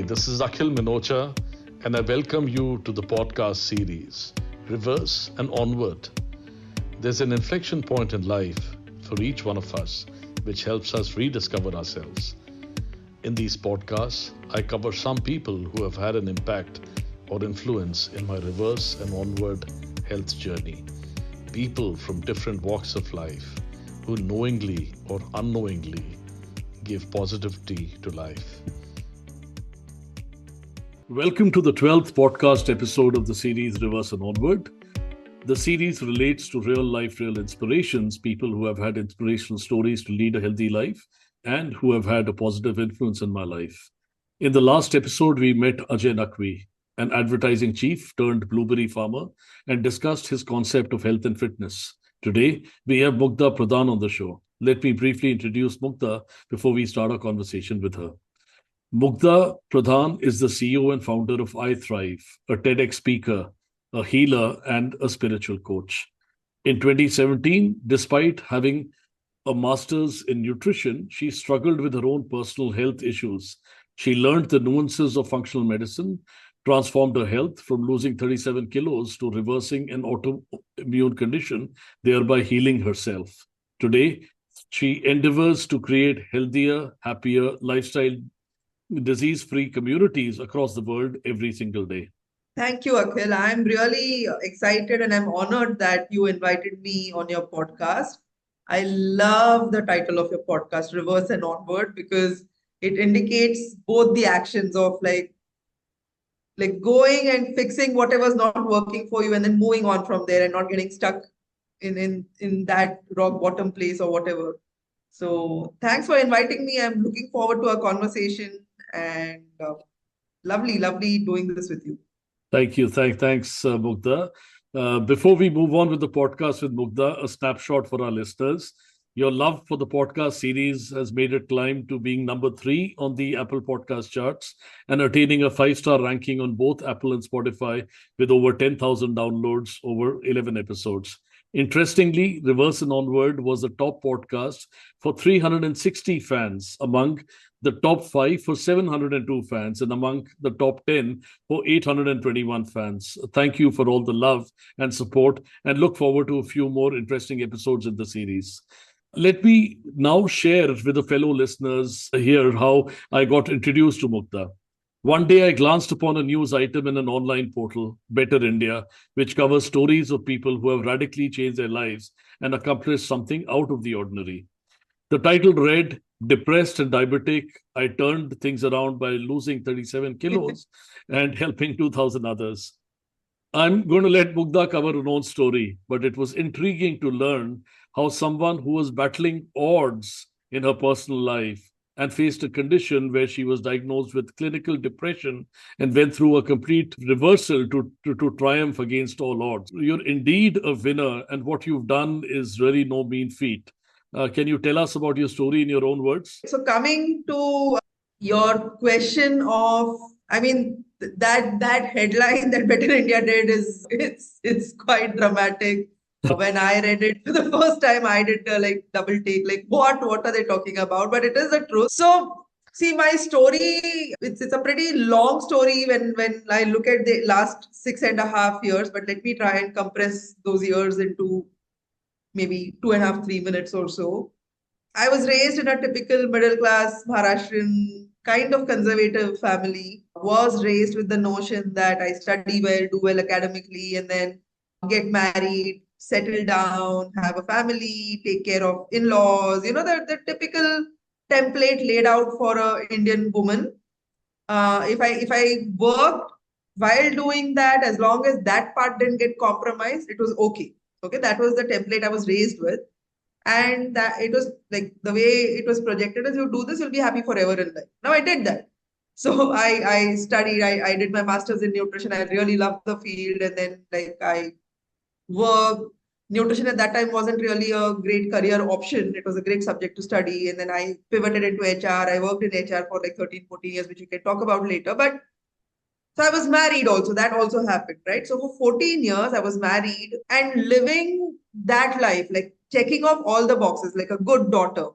this is Akhil Minocha, and I welcome you to the podcast series, Reverse and Onward. There's an inflection point in life for each one of us, which helps us rediscover ourselves. In these podcasts, I cover some people who have had an impact or influence in my reverse and onward health journey. People from different walks of life who knowingly or unknowingly give positivity to life. Welcome to the 12th podcast episode of the series Reverse and Onward. The series relates to real life, real inspirations, people who have had inspirational stories to lead a healthy life and who have had a positive influence in my life. In the last episode, we met Ajay Naqvi, an advertising chief turned blueberry farmer, and discussed his concept of health and fitness. Today, we have Mugdha Pradhan on the show. Let me briefly introduce Mugdha before we start our conversation with her. Mugdha Pradhan is the CEO and founder of IThrive, a TEDx speaker, a healer, and a spiritual coach. In 2017, despite having a master's in nutrition, she struggled with her own personal health issues. She learned the nuances of functional medicine, transformed her health from losing 37 kilos to reversing an autoimmune condition, thereby healing herself. Today, she endeavors to create healthier, happier lifestyle, disease-free communities across the world every single day. Thank you, Akhil. I'm really excited and I'm honored that you invited me on your podcast. I love the title of your podcast, Reverse and Onward, because it indicates both the actions of like going and fixing whatever's not working for you and then moving on from there and not getting stuck in that rock bottom place or whatever. So thanks for inviting me. I'm looking forward to our conversation and lovely doing this with you. Thank you. Thanks, Mugdha. Before we move on with the podcast with Mugdha, a snapshot for our listeners. Your love for the podcast series has made it climb to being number 3 on the Apple podcast charts and attaining a 5-star ranking on both Apple and Spotify with over 10,000 downloads over 11 episodes. Interestingly, Reverse and Onward was the top podcast for 360 fans, among the top 5 for 702 fans, and among the top 10 for 821 fans. Thank you for all the love and support, and look forward to a few more interesting episodes in the series. Let me now share with the fellow listeners here how I got introduced to Mugdha. One day I glanced upon a news item in an online portal, Better India, which covers stories of people who have radically changed their lives and accomplished something out of the ordinary. The title read, Depressed and Diabetic, I turned things around by losing 37 kilos and helping 2,000 others. I'm going to let Mugdha cover her own story, but it was intriguing to learn how someone who was battling odds in her personal life and faced a condition where she was diagnosed with clinical depression and went through a complete reversal to triumph against all odds. You're indeed a winner, and what you've done is really no mean feat. Can you tell us about your story in your own words? So coming to your question of, that headline that Better India did it's quite dramatic. When I read it for the first time, I did double take, what are they talking about? But it is the truth. So see, my story, it's a pretty long story when I look at the last 6.5 years, but let me try and compress those years into maybe 2.5, 3 minutes or so. I was raised in a typical middle class Maharashtrian kind of conservative family, was raised with the notion that I study well, do well academically, and then get married, settle down, have a family, take care of in-laws, the typical template laid out for an Indian woman. If I worked while doing that, as long as that part didn't get compromised, it was okay. Okay, that was the template I was raised with. And that it was like the way it was projected as you do this, you'll be happy forever in life. Now I did that. So I studied, I did my master's in nutrition. I really loved the field. And then I worked. Nutrition at that time wasn't really a great career option. It was a great subject to study. And then I pivoted into HR. I worked in HR for 13, 14 years, which we can talk about later. But so I was married also. That also happened, right? So for 14 years, I was married and living that life, checking off all the boxes, like a good daughter,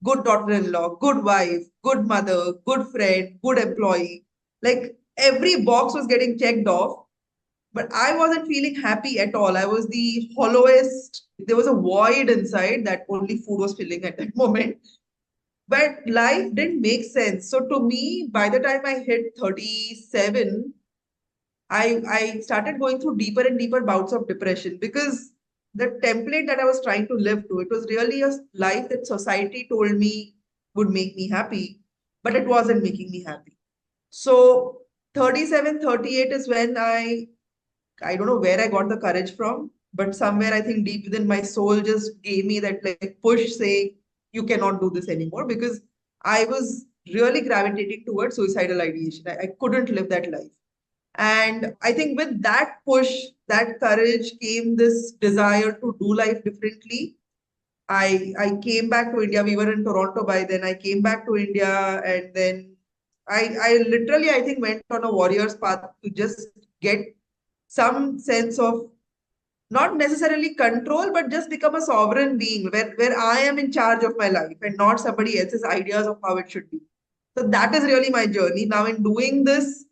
good daughter-in-law, good wife, good mother, good friend, good employee. Like every box was getting checked off, but I wasn't feeling happy at all. I was the hollowest. There was a void inside that only food was filling at that moment. But life didn't make sense. So to me, by the time I hit 37, I started going through deeper and deeper bouts of depression because the template that I was trying to live to, it was really a life that society told me would make me happy, but it wasn't making me happy. So 37, 38 is when I don't know where I got the courage from, but somewhere I think deep within my soul just gave me that like push saying, you cannot do this anymore because I was really gravitating towards suicidal ideation. I couldn't live that life. And I think with that push, that courage came this desire to do life differently. I came back to India. We were in Toronto by then. I came back to India and then I literally I think went on a warrior's path to just get some sense of not necessarily control, but just become a sovereign being where I am in charge of my life and not somebody else's ideas of how it should be. So that is really my journey. Now, in doing this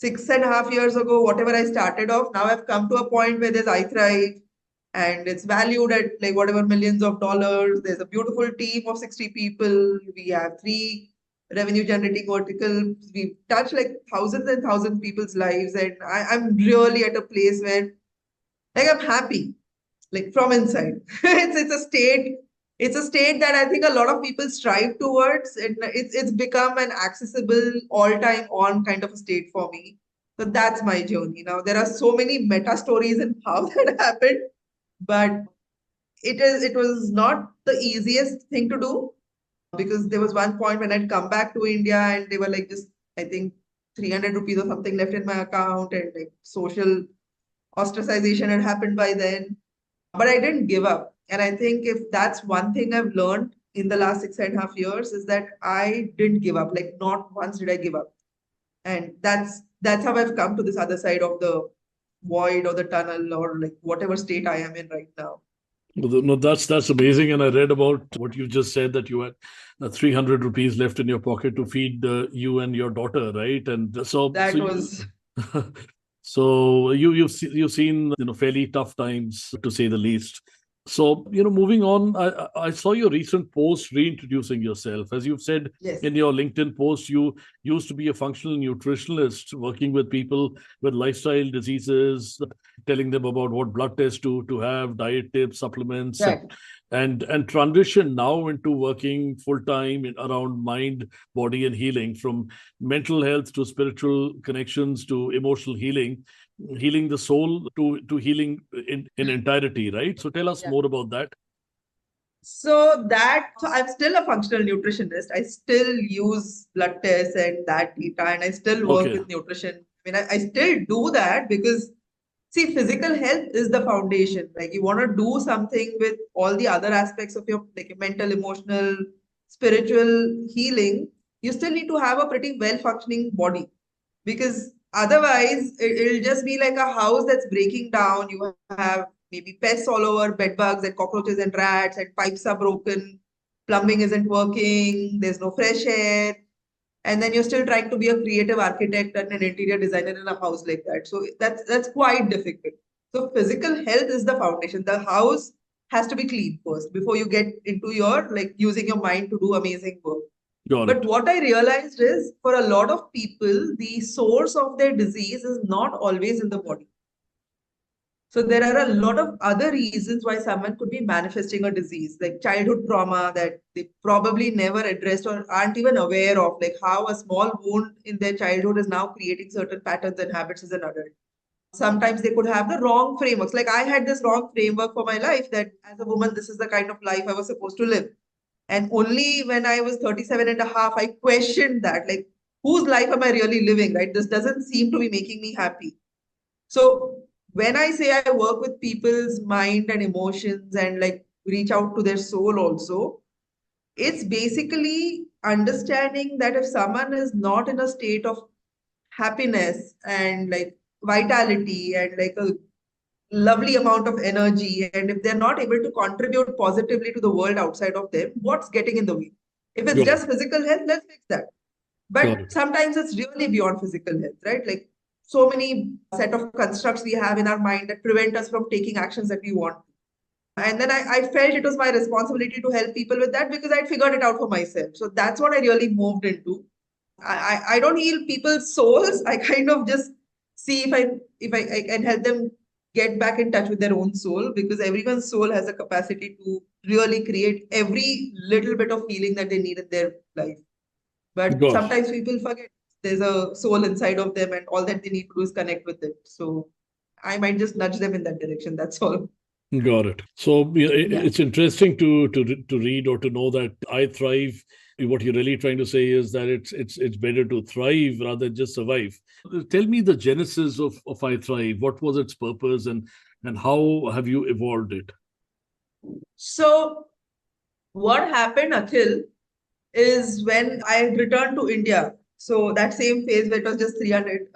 6.5 years ago, whatever I started off, now I've come to a point where there's iThrive and it's valued at like whatever millions of dollars. There's a beautiful team of 60 people. We have 3 revenue generating verticals. We touch like thousands and thousands of people's lives. And I'm really at a place where like I'm happy, like from inside. It's a state. It's a state that I think a lot of people strive towards, and it's become an accessible, all-time on kind of a state for me. So that's my journey. Now there are so many meta stories in how that happened, but it was not the easiest thing to do because there was one point when I'd come back to India and they were like just I think 300 rupees or something left in my account and like social ostracization had happened by then. But I didn't give up. And I think if that's one thing I've learned in the last 6.5 years is that I didn't give up. Like not once did I give up. And that's how I've come to this other side of the void or the tunnel or like whatever state I am in right now. No, that's amazing. And I read about what you just said that you had 300 rupees left in your pocket to feed you and your daughter, right? And That was so you've seen fairly tough times to say the least. So moving on, I saw your recent post reintroducing yourself. As you've said yes. in your LinkedIn post, you used to be a functional nutritionalist working with people with lifestyle diseases, telling them about what blood tests to have, diet tips, supplements, Right. and transition now into working full time around mind, body, and healing, from mental health to spiritual connections to emotional healing the soul to healing in entirety, right? So tell us Yeah. more about that. So I'm still a functional nutritionist. I still use blood tests and that data, and I still work Okay. with nutrition. I mean, I still do that because see, physical health is the foundation. Like you want to do something with all the other aspects of your like your mental, emotional, spiritual healing, you still need to have a pretty well functioning body because otherwise it'll just be like a house that's breaking down. You have maybe pests all over, bed bugs and cockroaches and rats, and pipes are broken, plumbing isn't working, there's no fresh air, and then you're still trying to be a creative architect and an interior designer in a house like that. So that's quite difficult. So physical health is the foundation. The house has to be clean first before you get into your like using your mind to do amazing work. Got But it. what I realized is for a lot of people, the source of their disease is not always in the body. So there are a lot of other reasons why someone could be manifesting a disease, like childhood trauma that they probably never addressed or aren't even aware of, like how a small wound in their childhood is now creating certain patterns and habits as an adult. Sometimes they could have the wrong frameworks. Like I had this wrong framework for my life that as a woman, this is the kind of life I was supposed to live. And only when I was 37 and a half, I questioned that, like, whose life am I really living, right? This doesn't seem to be making me happy. So when I say I work with people's mind and emotions and like reach out to their soul also, it's basically understanding that if someone is not in a state of happiness and like vitality and like a lovely amount of energy, and if they're not able to contribute positively to the world outside of them, what's getting in the way? If it's Got it. just physical health, let's fix that. But sometimes it's really beyond physical health, right? Like so many set of constructs we have in our mind that prevent us from taking actions that we want. And then I felt it was my responsibility to help people with that because I'd figured it out for myself. So that's what I really moved into. I don't heal people's souls. I kind of just see if I can help them get back in touch with their own soul, because everyone's soul has a capacity to really create every little bit of healing that they need in their life. But Gosh. sometimes people forget there's a soul inside of them and all that they need to do is connect with it. So I might just nudge them in that direction. That's all. Got it. So Yeah. it's interesting to read or to know that I thrive. What you're really trying to say is that it's better to thrive rather than just survive. Tell me the genesis of I thrive. What was its purpose, and how have you evolved it? So what happened, Akhil, is when I returned to India. So that same phase where it was just 300.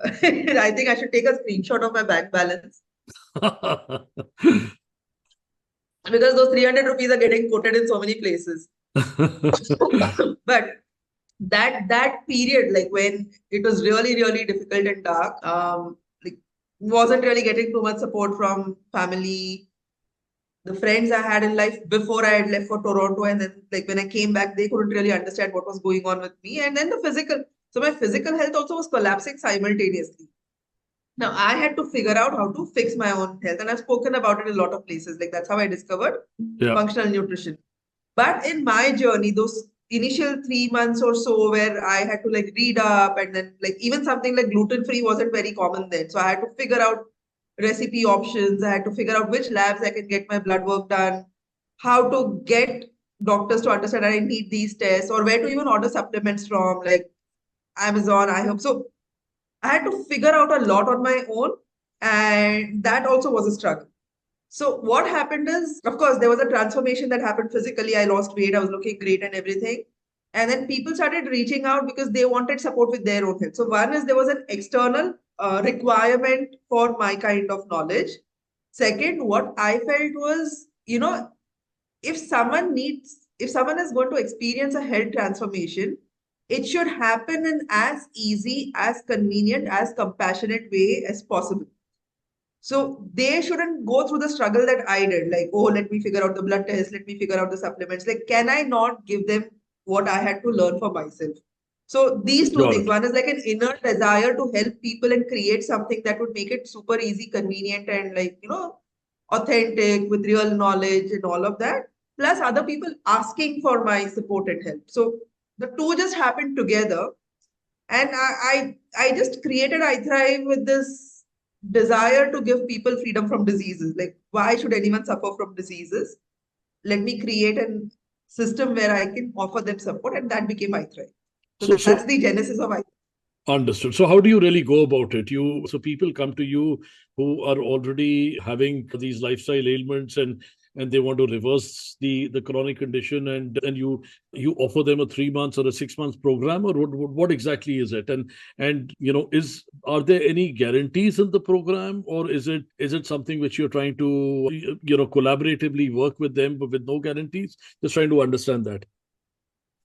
I think I should take a screenshot of my bank balance because those 300 rupees are getting quoted in so many places. But that period, like when it was really, really difficult and dark, like wasn't really getting too much support from family, the friends I had in life before I had left for Toronto, and then like when I came back, they couldn't really understand what was going on with me. And then the physical, so my physical health also was collapsing simultaneously. Now I had to figure out how to fix my own health, and I've spoken about it in a lot of places. Like that's how I discovered Yeah. functional nutrition. But in my journey, those initial 3 months or so where I had to like read up, and then like even something like gluten-free wasn't very common then. So I had to figure out recipe options. I had to figure out which labs I can get my blood work done, how to get doctors to understand I need these tests, or where to even order supplements from, like Amazon, I hope. So I had to figure out a lot on my own, and that also was a struggle. So what happened is, of course, there was a transformation that happened physically. I lost weight, I was looking great and everything. And then people started reaching out because they wanted support with their own health. So one is there was an external requirement for my kind of knowledge. Second, what I felt was, if someone is going to experience a health transformation, it should happen in as easy, as convenient, as compassionate way as possible. So they shouldn't go through the struggle that I did, like, oh, let me figure out the blood test, let me figure out the supplements. Like, can I not give them what I had to learn for myself? So these two Got things. it. One is like an inner desire to help people and create something that would make it super easy, convenient, and like, authentic with real knowledge and all of that. Plus other people asking for my support and help. So the two just happened together. And I just created iThrive with this desire to give people freedom from diseases. Like, why should anyone suffer from diseases? Let me create a system where I can offer them support, and that became iThrive. So So that's so the genesis of iThrive. Understood. So how do you really go about it? So people come to you who are already having these lifestyle ailments, and they want to reverse the chronic condition, and you offer them a 3 months or a 6 months program, or what exactly is it? And is are there any guarantees in the program, or is it something which you're trying to collaboratively work with them but with no guarantees? Just trying to understand that.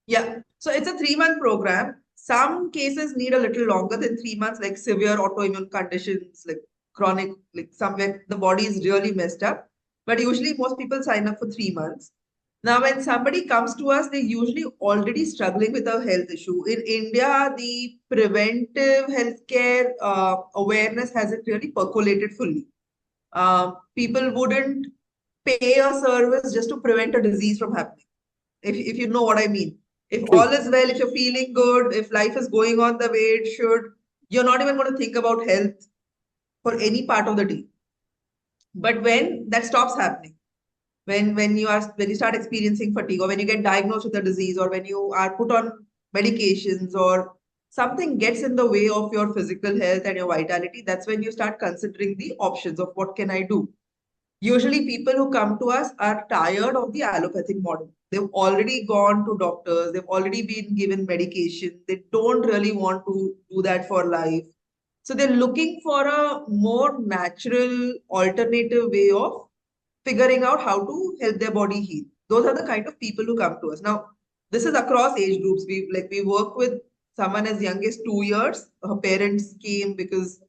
Yeah. So it's a 3 month program. Some cases need a little longer than 3 months, like severe autoimmune conditions, like chronic, like somewhere the body is really messed up. But usually most people sign up for 3 months. Now, when somebody comes to us, they're usually already struggling with a health issue. In India, the preventive healthcare awareness hasn't really percolated fully. People wouldn't pay a service just to prevent a disease from happening, if you know what I mean. If all True. is well, if you're feeling good, if life is going on the way it should, you're not even going to think about health for any part of the day. But when that stops happening, when you start experiencing fatigue, or when you get diagnosed with a disease, or when you are put on medications, or something gets in the way of your physical health and your vitality, that's when you start considering the options of what can I do. Usually, people who come to us are tired of the allopathic model. They've already gone to doctors, they've already been given medication, they don't really want to do that for life. So, they're looking for a more natural, alternative way of figuring out how to help their body heal. Those are the kind of people who come to us. Now, this is across age groups. We work with someone as young as 2 years. Her parents came because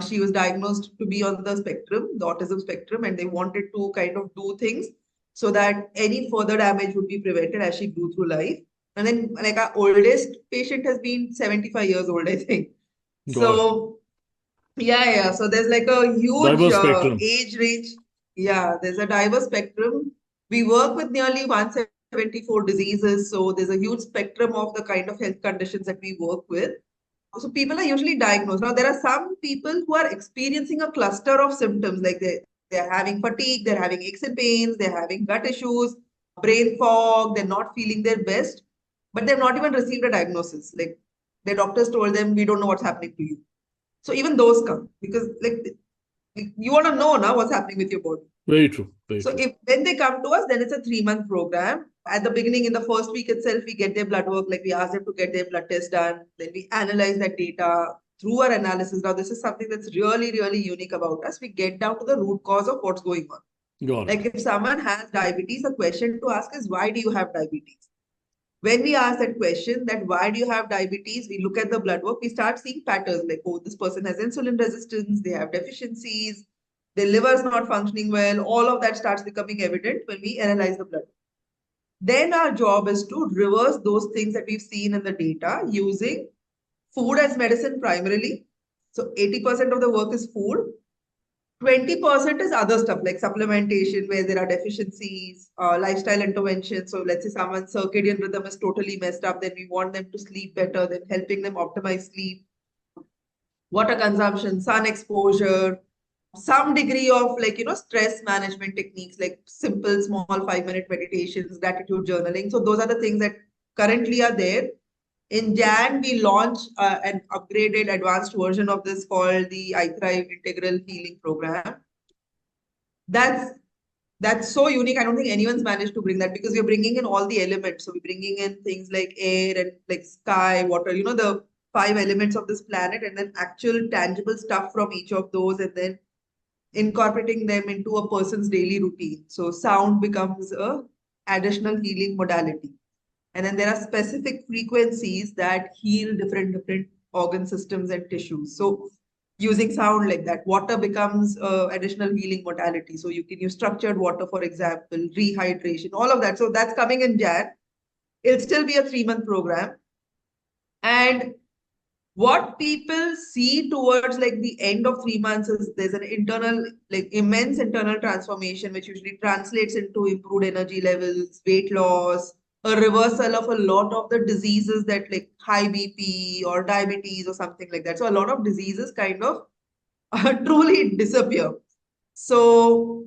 she was diagnosed to be on the spectrum, the autism spectrum, and they wanted to kind of do things so that any further damage would be prevented as she grew through life. And then, like, our oldest patient has been 75 years old, I think. Got it. So, yeah. So there's like a huge Diverse spectrum. age range. Yeah, there's a diverse spectrum. We work with nearly 174 diseases. So there's a huge spectrum of the kind of health conditions that we work with. So people are usually diagnosed. Now, there are some people who are experiencing a cluster of symptoms, like they're having fatigue, they're having aches and pains, they're having gut issues, brain fog, they're not feeling their best, but they've not even received a diagnosis. Like their doctors told them, we don't know what's happening to you. So even those come because like you want to know now what's happening with your body. Very true. Very So true. if when they come to us, then it's a 3-month program. At the beginning, in the first week itself, we get their blood work, like we ask them to get their blood test done. Then we analyze that data through our analysis. Now, this is something that's really, really unique about us. We get down to the root cause of what's going on. Got it. Like if someone has diabetes, the question to ask is, why do you have diabetes? When we ask that question, that why do you have diabetes, we look at the blood work, we start seeing patterns like, oh, this person has insulin resistance, they have deficiencies, their liver is not functioning well. All of that starts becoming evident when we analyze the blood. Then our job is to reverse those things that we've seen in the data using food as medicine primarily. So 80% of the work is food. 20% is other stuff like supplementation where there are deficiencies, lifestyle intervention. So let's say someone's circadian rhythm is totally messed up, then we want them to sleep better, then helping them optimize sleep, water consumption, sun exposure, some degree of like, stress management techniques like simple, small 5-minute meditations, gratitude journaling. So those are the things that currently are there. In Jan, we launched an upgraded advanced version of this called the iThrive Integral Healing Program. That's so unique. I don't think anyone's managed to bring that because we're bringing in all the elements. So we're bringing in things like air and like sky, water, the 5 elements of this planet, and then actual tangible stuff from each of those, and then incorporating them into a person's daily routine. So sound becomes a additional healing modality. And then there are specific frequencies that heal different organ systems and tissues. So using sound like that, water becomes additional healing modality. So you can use structured water, for example, rehydration, all of that. So that's coming in Jan. It'll still be a 3-month program. And what people see towards like the end of 3 months is there's an internal, like immense internal transformation, which usually translates into improved energy levels, weight loss, a reversal of a lot of the diseases that like high BP or diabetes or something like that. So a lot of diseases kind of truly disappear. So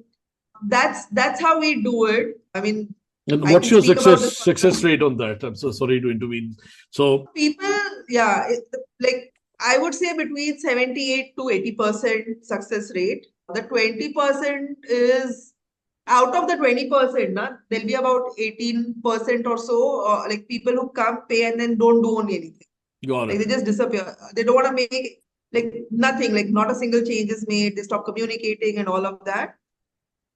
that's how we do it. I mean, And I what's can your speak about this success rate on that? I'm so sorry to intervene. So people, yeah, like I would say between 78 to 80% success rate. The 20% is out of the 20%, there'll be about 18% or so, like people who come, pay, and then don't do anything. got Like it. they just disappear. They don't want to make like nothing, like not a single change is made. They stop communicating and all of that.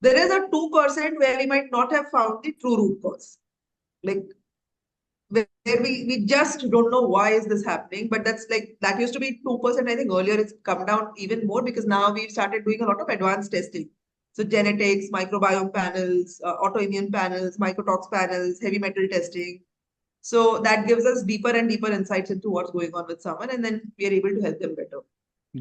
There is a 2% where we might not have found the true root cause. Like where we just don't know why is this happening, but that's like that used to be 2%. I think earlier it's come down even more because now we've started doing a lot of advanced testing. So genetics, microbiome panels, autoimmune panels, mycotox panels, heavy metal testing. So that gives us deeper and deeper insights into what's going on with someone, and then we are able to help them better.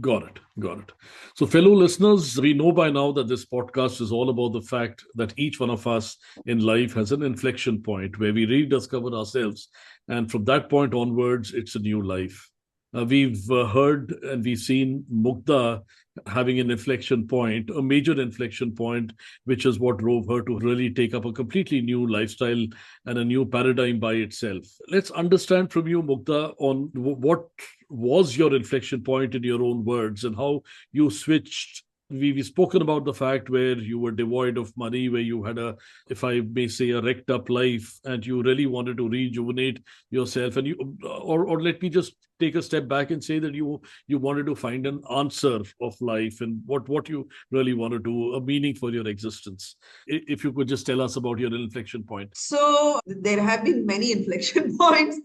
Got it. Got it. So, fellow listeners, we know by now that this podcast is all about the fact that each one of us in life has an inflection point where we rediscover ourselves. And from that point onwards, it's a new life. We've heard and we've seen Mugdha having an inflection point, a major inflection point, which is what drove her to really take up a completely new lifestyle and a new paradigm by itself. Let's understand from you, Mugdha, on what was your inflection point in your own words and how you switched. We've spoken about the fact where you were devoid of money, where you had a, if I may say, a wrecked up life, and you really wanted to rejuvenate yourself. And you, or let me just take a step back and say that you wanted to find an answer of life and what you really want to do, a meaning for your existence. If you could just tell us about your inflection point. So there have been many inflection points,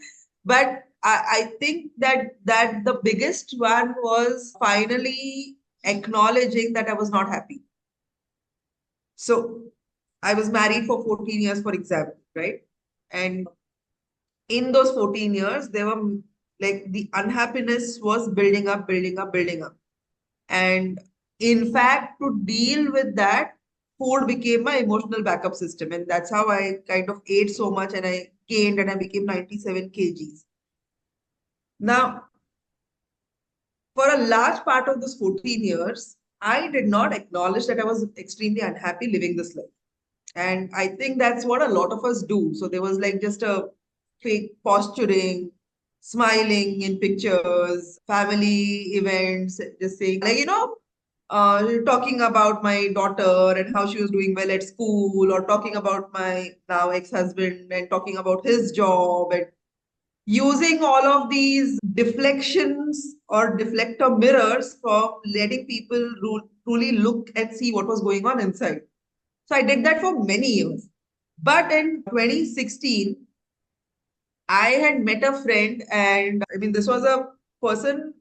but I think that the biggest one was finally acknowledging that I was not happy. So I was married for 14 years, for example, right? And in those 14 years, there were like the unhappiness was building up, building up, building up. And in fact, to deal with that, food became my emotional backup system. And that's how I kind of ate so much and I gained and I became 97 kgs. Now, for a large part of those 14 years, I did not acknowledge that I was extremely unhappy living this life. And I think that's what a lot of us do. So there was like just a fake posturing, smiling in pictures, family events, just saying, like, talking about my daughter and how she was doing well at school, or talking about my now ex-husband and talking about his job, and using all of these deflections or deflector mirrors for letting people truly look and see what was going on inside. So I did that for many years. But in 2016, I had met a friend, and I mean, this was a person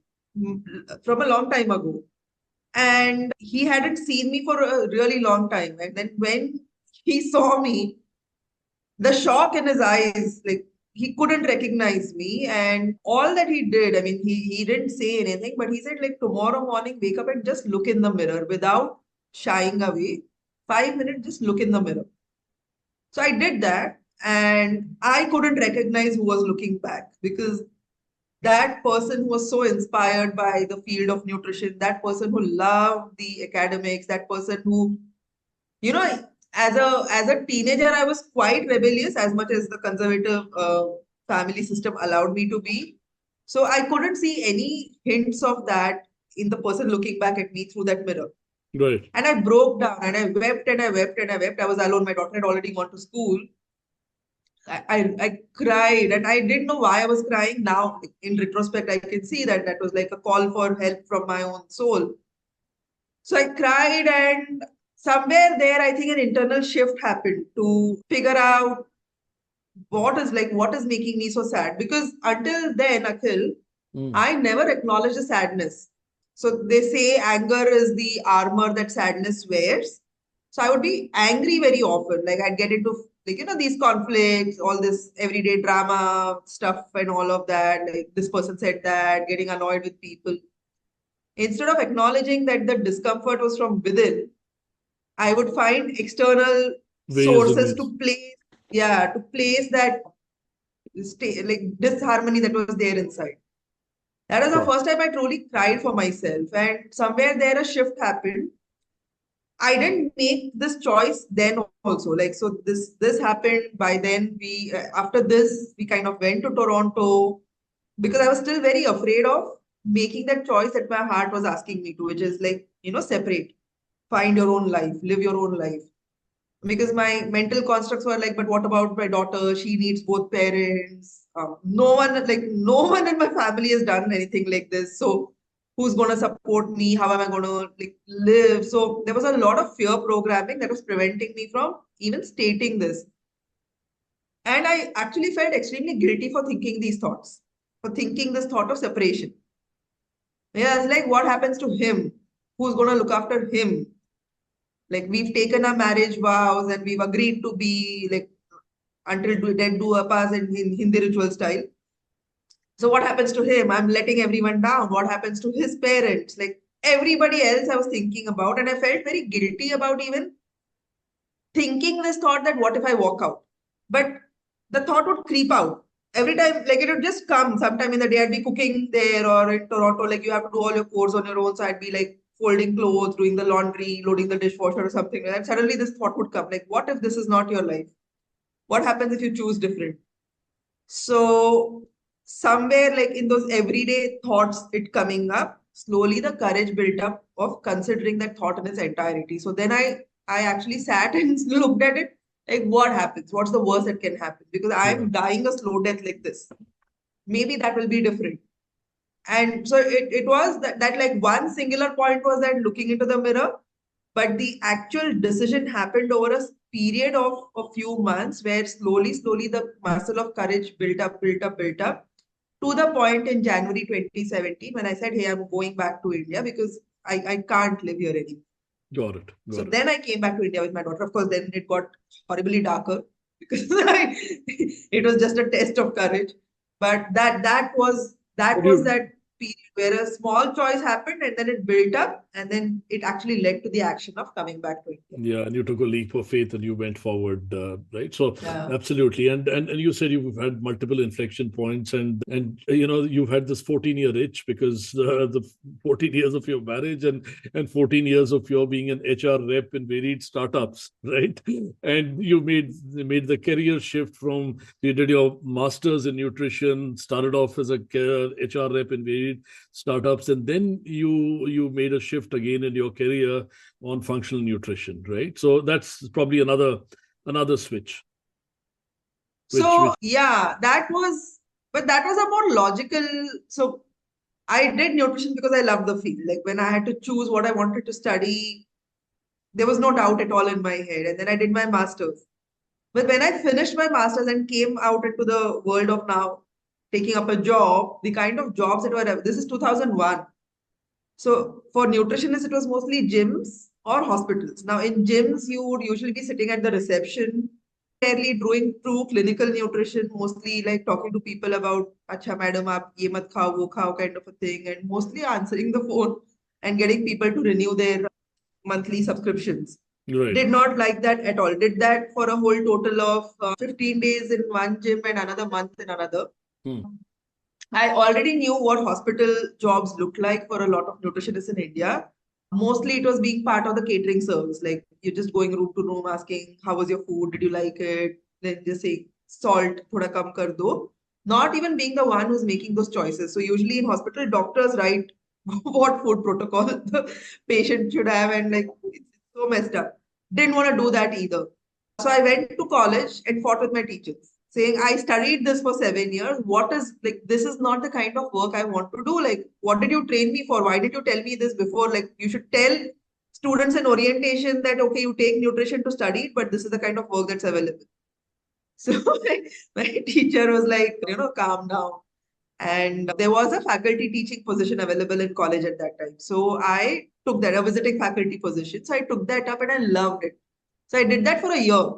from a long time ago. And he hadn't seen me for a really long time. And then when he saw me, the shock in his eyes, like he couldn't recognize me. And all that he did, I mean, he didn't say anything, but he said, like, tomorrow morning, wake up and just look in the mirror without shying away. 5 minutes, just look in the mirror. So I did that, and I couldn't recognize who was looking back, because that person who was so inspired by the field of nutrition, that person who loved the academics, that person who, you know, as a teenager, I was quite rebellious as much as the conservative family system allowed me to be. So I couldn't see any hints of that in the person looking back at me through that mirror. Right. And I broke down and I wept and I wept and I wept. I was alone. My daughter had already gone to school. I cried, and I didn't know why I was crying. Now, in retrospect, I can see that that was like a call for help from my own soul. So I cried, and somewhere there, I think an internal shift happened to figure out what is making me so sad. Because until then, Akhil, I never acknowledged the sadness. So they say anger is the armor that sadness wears. So I would be angry very often. Like I'd get into like, these conflicts, all this everyday drama stuff and all of that. Like this person said that, getting annoyed with people. Instead of acknowledging that the discomfort was from within, I would find external Ways and sources means. to place that like disharmony that was there inside. That was the Sure. first time I truly cried for myself. And somewhere there a shift happened. I didn't make this choice then also. Like, so this happened. By then we after this we kind of went to Toronto, because I was still very afraid of making that choice that my heart was asking me to, which is like, separate, find your own life, live your own life. Because my mental constructs were like, but what about my daughter? She needs both parents. No one in my family has done anything like this. So who's going to support me? How am I going to live? So there was a lot of fear programming that was preventing me from even stating this. And I actually felt extremely guilty for thinking these thoughts, for thinking this thought of separation. Yeah, it's like, what happens to him? Who's going to look after him? Like, we've taken our marriage vows and we've agreed to be like until death do us in Hindi ritual style. So what happens to him? I'm letting everyone down. What happens to his parents? Like everybody else I was thinking about, and I felt very guilty about even thinking this thought that what if I walk out? But the thought would creep out. Every time, like it would just come sometime in the day. I'd be cooking there or in Toronto, like you have to do all your chores on your own. So I'd be like folding clothes, doing the laundry, loading the dishwasher or something like that. Suddenly this thought would come, like, what if this is not your life? What happens if you choose different? So somewhere like in those everyday thoughts, it coming up, slowly the courage built up of considering that thought in its entirety. So then I actually sat and looked at it, like what happens? What's the worst that can happen? Because I'm dying a slow death like this. Maybe that will be different. And so it was that like one singular point was that looking into the mirror, but the actual decision happened over a period of a few months where slowly, slowly the muscle of courage built up, built up, built up. to the point in January 2017 when I said, hey, I'm going back to India because I can't live here anymore. Got it. So Got it. then I came back to India with my daughter. Of course, then it got horribly darker because it was just a test of courage. But that was But you, that period where a small choice happened and then it built up and then it actually led to the action of coming back to India. yeah, and you took a leap of faith and you went forward, right? So Yeah. absolutely, and you said you've had multiple inflection points, and you know you've had this 14-year itch because the 14 years of your marriage and 14 years of your being an HR rep in varied startups, right? And you made the career shift from you did your masters in nutrition, started off as a HR rep in varied startups, and then you made a shift again in your career on functional nutrition, right? So that's probably another switch, which So yeah, but that was a more logical. So I did nutrition because I loved the field. Like when I had to choose what I wanted to study, there was no doubt at all in my head. And then I did my master's. But when I finished my master's and came out into the world of now taking up a job, the kind of jobs that were, this is 2001. So for nutritionists, it was mostly gyms or hospitals. Now in gyms, you would usually be sitting at the reception, rarely doing true clinical nutrition, mostly like talking to people about, "Acha madam, aap ye mat khao, wo khao," kind of a thing, and mostly answering the phone and getting people to renew their monthly subscriptions. right. Did not like that at all. Did that for a whole total of 15 days in one gym and another month in another. Hmm. I already knew what hospital jobs looked like for a lot of nutritionists in India. Mostly it was being part of the catering service. Like you're just going room to room asking, how was your food? Did you like it? Then just say, salt, thoda kam kar do. Not even being the one who's making those choices. So usually in hospital, doctors write what food protocol the patient should have. And like, it's so messed up. Didn't want to do that either. So I went to college and fought with my teachers, saying, I studied this for 7 years. What is like, this is not the kind of work I want to do. Like, what did you train me for? Why did you tell me this before? Like, you should tell students in orientation that, okay, you take nutrition to study, but this is the kind of work that's available. So my teacher was like, calm down. And there was a faculty teaching position available in college at that time. So I took that, a visiting faculty position. So I took that up and I loved it. So I did that for a year.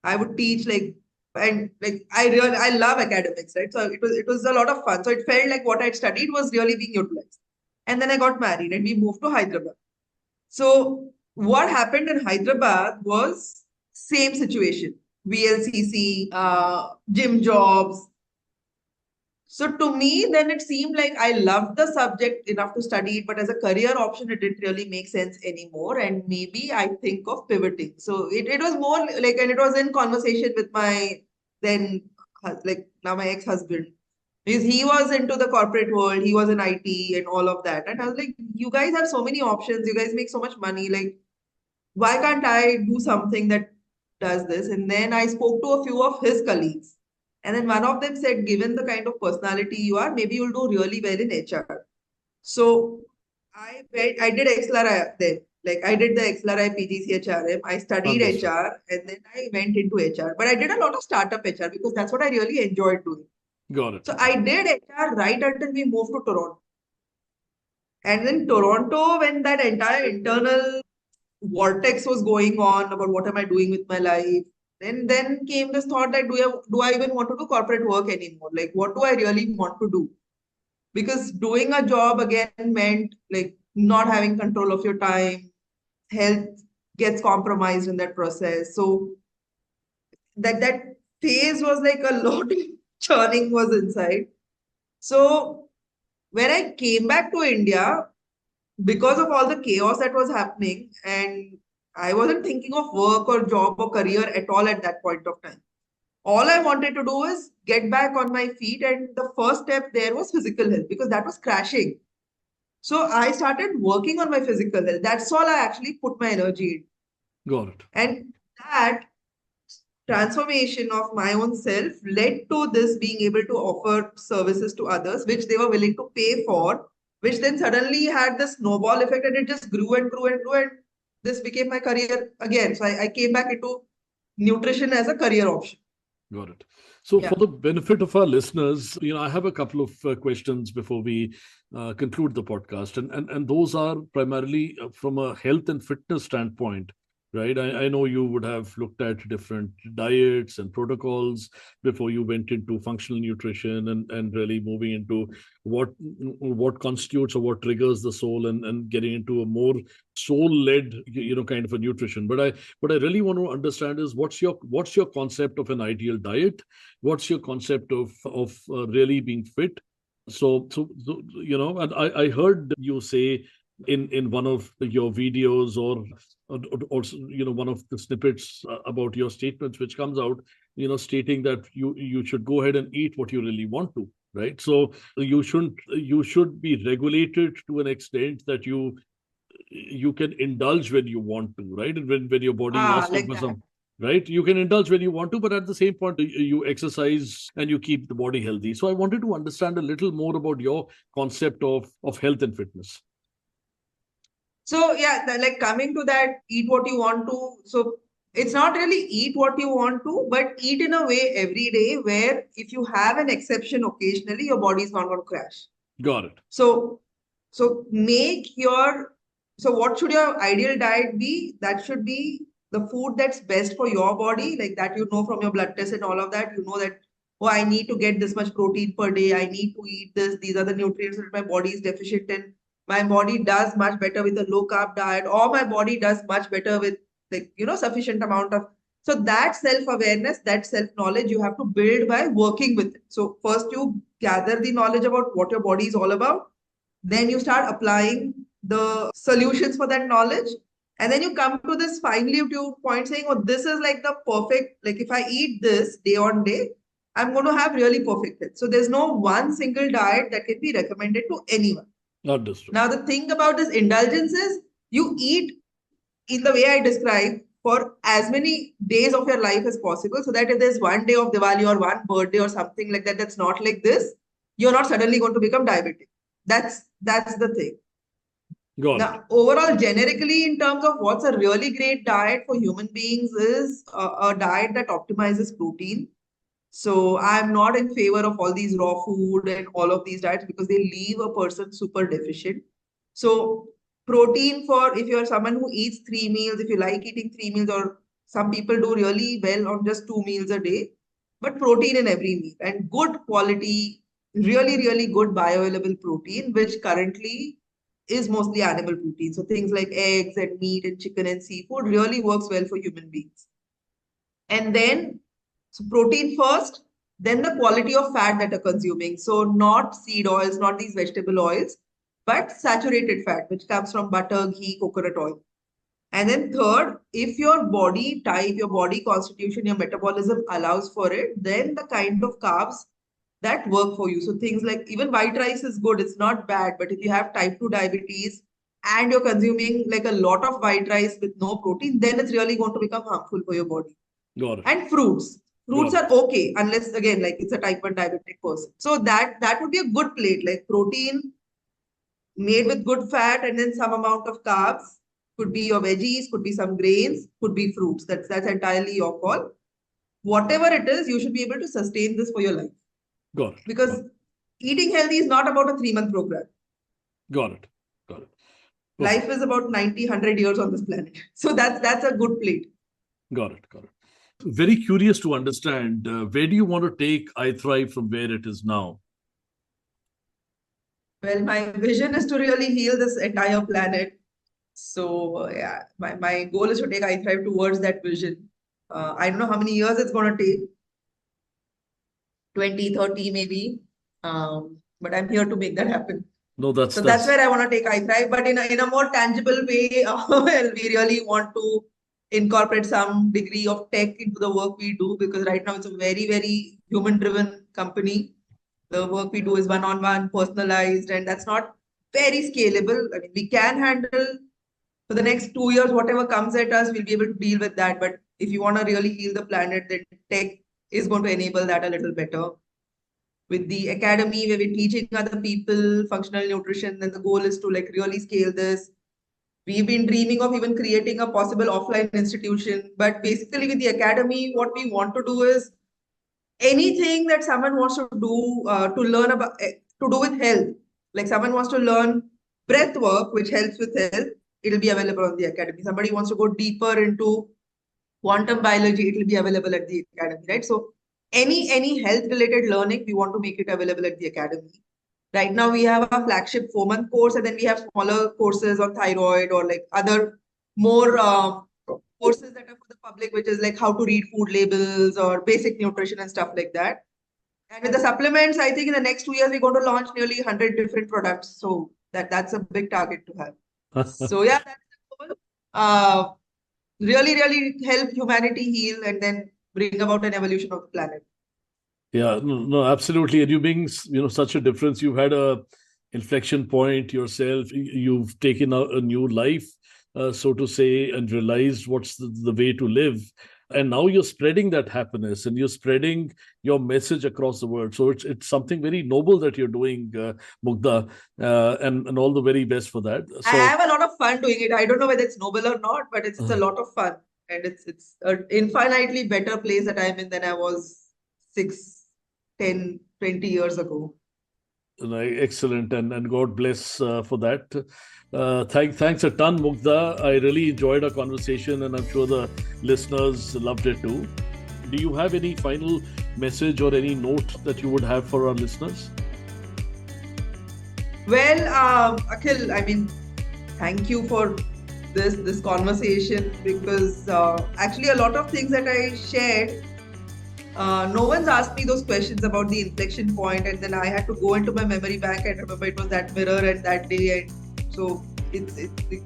I would teach like and like I love academics, right? So it was a lot of fun. So it felt like what I'd studied was really being utilized. And then I got married and we moved to Hyderabad. So what happened in Hyderabad was same situation. VLCC, gym jobs, so to me, then it seemed like I loved the subject enough to study it, but as a career option, it didn't really make sense anymore. And maybe I think of pivoting. So it was more like, and it was in conversation with my then, like now my ex-husband. Because he was into the corporate world, he was in IT and all of that. And I was like, you guys have so many options, you guys make so much money. Like, why can't I do something that does this? And then I spoke to a few of his colleagues. And then one of them said, given the kind of personality you are, maybe you'll do really well in HR. So I did XLRI then. Like I did the XLRI PGCHRM. I studied Understood. HR and then I went into HR. But I did a lot of startup HR because that's what I really enjoyed doing. Got it. So I did HR right until we moved to Toronto. And then Toronto, when that entire internal vortex was going on about what am I doing with my life. And then came this thought that do I even want to do corporate work anymore? Like what do I really want to do? Because doing a job again meant like not having control of your time, health gets compromised in that process. So that phase was like a lot of churning was inside. So when I came back to India, because of all the chaos that was happening, and I wasn't thinking of work or job or career at all at that point of time. All I wanted to do is get back on my feet, and the first step there was physical health because that was crashing. So I started working on my physical health. That's all I actually put my energy in. Got it. And that transformation of my own self led to this being able to offer services to others, which they were willing to pay for, which then suddenly had the snowball effect and it just grew and grew and grew. And this became my career again. So I came back into nutrition as a career option. Got it. So, for Yeah. the benefit of our listeners, I have a couple of questions before we conclude the podcast, and those are primarily from a health and fitness standpoint, right? I know you would have looked at different diets and protocols before you went into functional nutrition and really moving into what constitutes or what triggers the soul and getting into a more soul-led, kind of a nutrition. What I really want to understand is what's your concept of an ideal diet? What's your concept of really being fit? And I heard you say in one of your videos or one of the snippets about your statements which comes out, stating that you should go ahead and eat what you really want to, right? So you should be regulated to an extent that you can indulge when you want to, right? And when your body is asking Like for that. some, right? You can indulge when you want to, but at the same point, you exercise and you keep the body healthy. So I wanted to understand a little more about your concept of health and fitness. So yeah, like coming to that, eat what you want to. So it's not really eat what you want to, but eat in a way every day where if you have an exception occasionally, your body is not going to crash. Got it. So so what should your ideal diet be? That should be the food that's best for your body, like that from your blood test and all of that. You know that, oh, I need to get this much protein per day. I need to eat this. These are the nutrients that my body is deficient in. My body does much better with a low carb diet, or my body does much better with sufficient amount of. So that self-awareness, that self-knowledge you have to build by working with it. So first you gather the knowledge about what your body is all about, then you start applying the solutions for that knowledge, and then you come to this finely tuned point saying, oh, this is like the perfect, like if I eat this day on day, I'm going to have really perfect health. So there's no one single diet that can be recommended to anyone. Understood. Now the thing about this indulgence is you eat in the way I describe for as many days of your life as possible, so that if there's one day of Diwali or one birthday or something like that that's not like this, you're not suddenly going to become diabetic. That's the thing. Got it. Now, overall, generically, in terms of what's a really great diet for human beings is a diet that optimizes protein. So I'm not in favor of all these raw food and all of these diets because they leave a person super deficient. So protein, for if you're someone who eats 3 meals, if you like eating 3 meals, or some people do really well on just 2 meals a day, but protein in every meal and good quality, really, really good bioavailable protein, which currently is mostly animal protein. So things like eggs and meat and chicken and seafood really works well for human beings. And then, so protein first, then the quality of fat that you're consuming. So not seed oils, not these vegetable oils, but saturated fat, which comes from butter, ghee, coconut oil. And then third, if your body type, your body constitution, your metabolism allows for it, then the kind of carbs that work for you. So things like even white rice is good, it's not bad. But if you have type 2 diabetes and you're consuming like a lot of white rice with no protein, then it's really going to become harmful for your body. Got it. And fruits. Fruits Got are okay, unless again, like it's a type 1 diabetic person. So that would be a good plate, like protein made with good fat and then some amount of carbs. Could be your veggies, could be some grains, could be fruits. That's entirely your call. Whatever it is, you should be able to sustain this for your life. Got it. Because eating healthy is not about a 3-month program. Got it. Got it. Life is about 90, 100 years on this planet. So that's a good plate. Got it. Got it. Very curious to understand where do you want to take iThrive from where it is now? Well, my vision is to really heal this entire planet. So yeah, my goal is to take iThrive towards that vision. I don't know how many years it's going to take, 20, 30 maybe. But I'm here to make that happen. No, So that's where I want to take iThrive, but in a more tangible way. Well, we really want to incorporate some degree of tech into the work we do, because right now it's a very, very human-driven company. The work we do is one-on-one, personalized, and that's not very scalable. I mean, we can handle for the next 2 years, whatever comes at us, we'll be able to deal with that. But if you want to really heal the planet, then tech is going to enable that a little better. With the academy where we're teaching other people functional nutrition, then the goal is to like really scale this. We've been dreaming of even creating a possible offline institution, but basically with the academy, what we want to do is anything that someone wants to do to learn about to do with health, like someone wants to learn breath work, which helps with health, it'll be available on the academy. Somebody wants to go deeper into quantum biology, it will be available at the academy, right? So any health related learning, we want to make it available at the academy. Right now, we have a flagship 4-month course, and then we have smaller courses on thyroid or like other more courses that are for the public, which is like how to read food labels or basic nutrition and stuff like that. And with the supplements, I think in the next 2 years, we're going to launch nearly 100 different products. So that's a big target to have. So yeah, that's the goal. Really help humanity heal and then bring about an evolution of the planet. Yeah, no, absolutely. And you being, such a difference, you've had a inflection point yourself. You've taken a new life, so to say, and realized what's the way to live. And now you're spreading that happiness and you're spreading your message across the world. So it's something very noble that you're doing, Mugdha, and all the very best for that. So, I have a lot of fun doing it. I don't know whether it's noble or not, but it's a lot of fun. And it's an infinitely better place that I'm in than I was 6, 10, 20 years ago. Excellent, and God bless for that. Thanks a ton, Mugdha. I really enjoyed our conversation, and I'm sure the listeners loved it too. Do you have any final message or any note that you would have for our listeners? Well, Akhil, I mean, thank you for this conversation, because actually a lot of things that I shared, no one's asked me those questions about the inflection point, and then I had to go into my memory bank and remember it was that mirror and that day. And so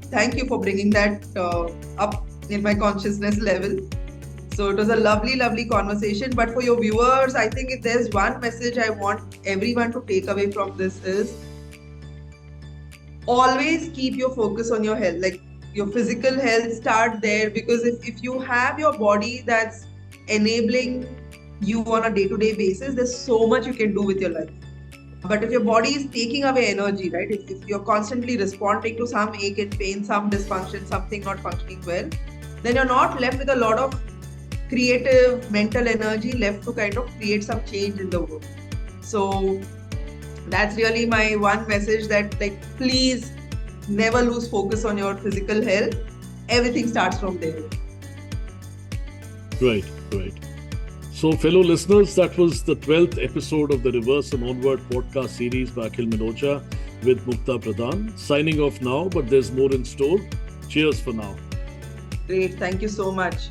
thank you for bringing that up in my consciousness level. So it was a lovely conversation. But for your viewers, I think if there's one message I want everyone to take away from this is always keep your focus on your health, like your physical health. Start there, because if you have your body that's enabling you on a day-to-day basis, there's so much you can do with your life. But if your body is taking away energy, right, if you're constantly responding to some ache and pain, some dysfunction, something not functioning well, then you're not left with a lot of creative mental energy left to kind of create some change in the world. So that's really my one message, that like, please never lose focus on your physical health. Everything starts from there. Right. So, fellow listeners, that was the 12th episode of the Reverse and Onward podcast series by Akhil Minocha with Mugdha Pradhan. Signing off now, but there's more in store. Cheers for now. Great. Thank you so much.